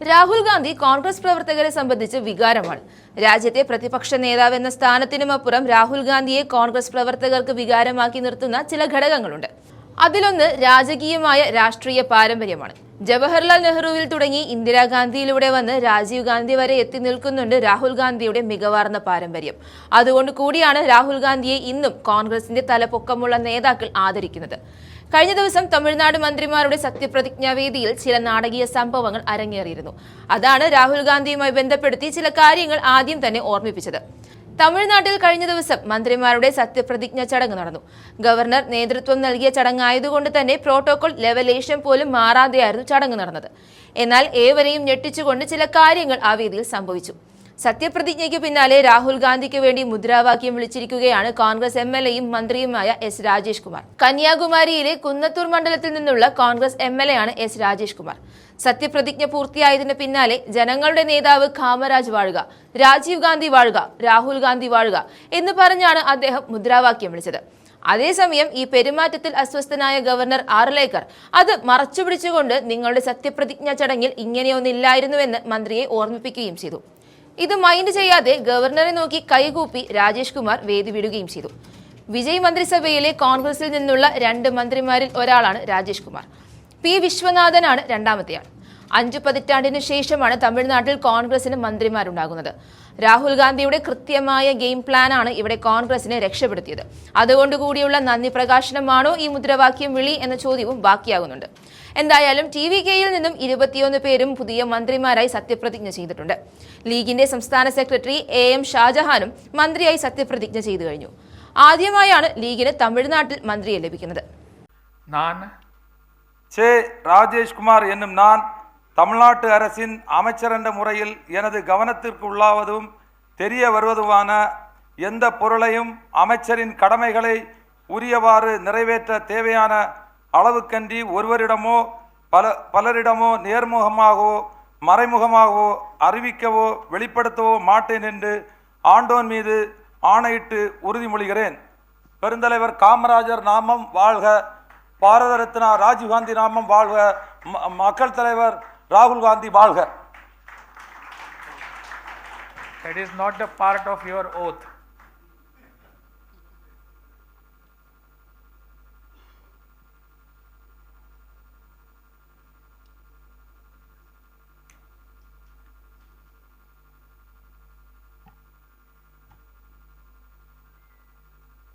രാഹുൽ ഗാന്ധി കോൺഗ്രസ് പ്രവർത്തകരെ സംബന്ധിച്ച് വികാരമാണ്. രാജ്യത്തെ പ്രതിപക്ഷ നേതാവെന്ന സ്ഥാനത്തിനുമപ്പുറം രാഹുൽ ഗാന്ധിയെ കോൺഗ്രസ് പ്രവർത്തകർക്ക് വികാരമാക്കി നിർത്തുന്ന ചില ഘടകങ്ങളുണ്ട്. അതിലൊന്ന് രാജകീയമായ രാഷ്ട്രീയ പാരമ്പര്യമാണ്. ജവഹർലാൽ നെഹ്റുവിൽ തുടങ്ങി ഇന്ദിരാഗാന്ധിയിലൂടെ വന്ന് രാജീവ് ഗാന്ധി വരെ എത്തി നിൽക്കുന്നുണ്ട് രാഹുൽ ഗാന്ധിയുടെ മികവാർന്ന പാരമ്പര്യം. അതുകൊണ്ട് കൂടിയാണ് രാഹുൽ ഗാന്ധിയെ ഇന്നും കോൺഗ്രസിന്റെ തലപ്പൊക്കമുള്ള നേതാക്കൾ ആദരിക്കുന്നത്. കഴിഞ്ഞ ദിവസം തമിഴ്നാട് മന്ത്രിമാരുടെ സത്യപ്രതിജ്ഞാ വേദിയിൽ ചില നാടകീയ സംഭവങ്ങൾ അരങ്ങേറിയിരുന്നു. അതാണ് രാഹുൽ ഗാന്ധിയുമായി ബന്ധപ്പെടുത്തി ചില കാര്യങ്ങൾ ആദ്യം തന്നെ ഓർമ്മിപ്പിച്ചത്. തമിഴ്നാട്ടിൽ കഴിഞ്ഞ ദിവസം മന്ത്രിമാരുടെ സത്യപ്രതിജ്ഞ ചടങ്ങ് നടന്നു. ഗവർണർ നേതൃത്വം നൽകിയ ചടങ്ങായതുകൊണ്ട് തന്നെ പ്രോട്ടോകോൾ ലെവലേഷൻ പോലും മാറാതെയായിരുന്നു ചടങ്ങ് നടന്നത്. എന്നാൽ ഏവരെയും ഞെട്ടിച്ചുകൊണ്ട് ചില കാര്യങ്ങൾ ആ വേദിയിൽ സംഭവിച്ചു. സത്യപ്രതിജ്ഞയ്ക്ക് പിന്നാലെ രാഹുൽ ഗാന്ധിക്ക് വേണ്ടി മുദ്രാവാക്യം വിളിച്ചിരിക്കുകയാണ് കോൺഗ്രസ് MLA-യും മന്ത്രിയുമായ S. രാജേഷ് കുമാർ. കന്യാകുമാരിയിലെ കുന്നത്തൂർ മണ്ഡലത്തിൽ നിന്നുള്ള കോൺഗ്രസ് MLA ആണ് S. രാജേഷ് കുമാർ. സത്യപ്രതിജ്ഞ പൂർത്തിയായതിന് പിന്നാലെ ജനങ്ങളുടെ നേതാവ് കാമരാജ് വാഴുക, രാജീവ് ഗാന്ധി വാഴുക, രാഹുൽ ഗാന്ധി വാഴുക എന്ന് പറഞ്ഞാണ് അദ്ദേഹം മുദ്രാവാക്യം വിളിച്ചത്. അതേസമയം ഈ പെരുമാറ്റത്തിൽ അസ്വസ്ഥനായ ഗവർണർ ആർലേക്കർ അത് മറച്ചുപിടിച്ചുകൊണ്ട് നിങ്ങളുടെ സത്യപ്രതിജ്ഞാ ചടങ്ങിൽ ഇങ്ങനെയൊന്നില്ലായിരുന്നുവെന്ന് മന്ത്രിയെ ഓർമ്മിപ്പിക്കുകയും ചെയ്തു. ഇത് മൈൻഡ് ചെയ്യാതെ ഗവർണറെ നോക്കി കൈകൂപ്പി രാജേഷ് കുമാർ വേദി വിടുകയും ചെയ്തു. വിജയ് മന്ത്രിസഭയിലെ കോൺഗ്രസിൽ നിന്നുള്ള 2 മന്ത്രിമാരിൽ ഒരാളാണ് രാജേഷ് കുമാർ. P. വിശ്വനാഥനാണ് രണ്ടാമത്തെയാൾ. 5 പതിറ്റാണ്ടിനു ശേഷമാണ് തമിഴ്നാട്ടിൽ കോൺഗ്രസിന് മന്ത്രിമാരുണ്ടാകുന്നത്. രാഹുൽ ഗാന്ധിയുടെ കൃത്യമായ ഗെയിം പ്ലാനാണ് ഇവിടെ കോൺഗ്രസിനെ രക്ഷപ്പെടുത്തിയത്. അതുകൊണ്ടുകൂടിയുള്ള നന്ദി പ്രകാശനമാണോ ഈ മുദ്രാവാക്യം വിളി എന്ന ചോദ്യവും ബാക്കിയാകുന്നുണ്ട്. എന്തായാലും TVKയിൽ നിന്നും 21 പേരും പുതിയ മന്ത്രിമാരായി സത്യപ്രതിജ്ഞ ചെയ്തിട്ടുണ്ട്. ലീഗിന്റെ സംസ്ഥാന സെക്രട്ടറി AM ഷാജഹാനും മന്ത്രിയായി സത്യപ്രതിജ്ഞ ചെയ്തു കഴിഞ്ഞു. ആദ്യമായാണ് ലീഗിന് തമിഴ്നാട്ടിൽ മന്ത്രിയെ ലഭിക്കുന്നത്. ராஜேஷ் குமார் என்னும் நான் தமிழ்நாட்டு அரசின் அமைச்சர் என்ற முறையில் எனது கவனத்திற்கு உள்ளாவதும் தெரிய வருவதுமான எந்த பொருளையும் அமைச்சரின் கடமைகளை உரியவாறு நிறைவேற்ற தேவையான அளவுக்கன்றி ஒருவரிடமோ பலரிடமோ நேர்முகமாகவோ மறைமுகமாகவோ அறிவிக்கவோ வெளிப்படுத்தவோ மாட்டேன் என்று ஆண்டோன் மீது ஆணையிட்டு உறுதிமொழிகிறேன். பெருந்தலைவர் காமராஜர் நாமம் வாழ்க, பாரத ரத்னா ராஜீவ் காந்தி நாமம் வாழ்க, மக்கள் தலைவர் ராகுல் காந்தி வாழ்க. That is not a part of your oath.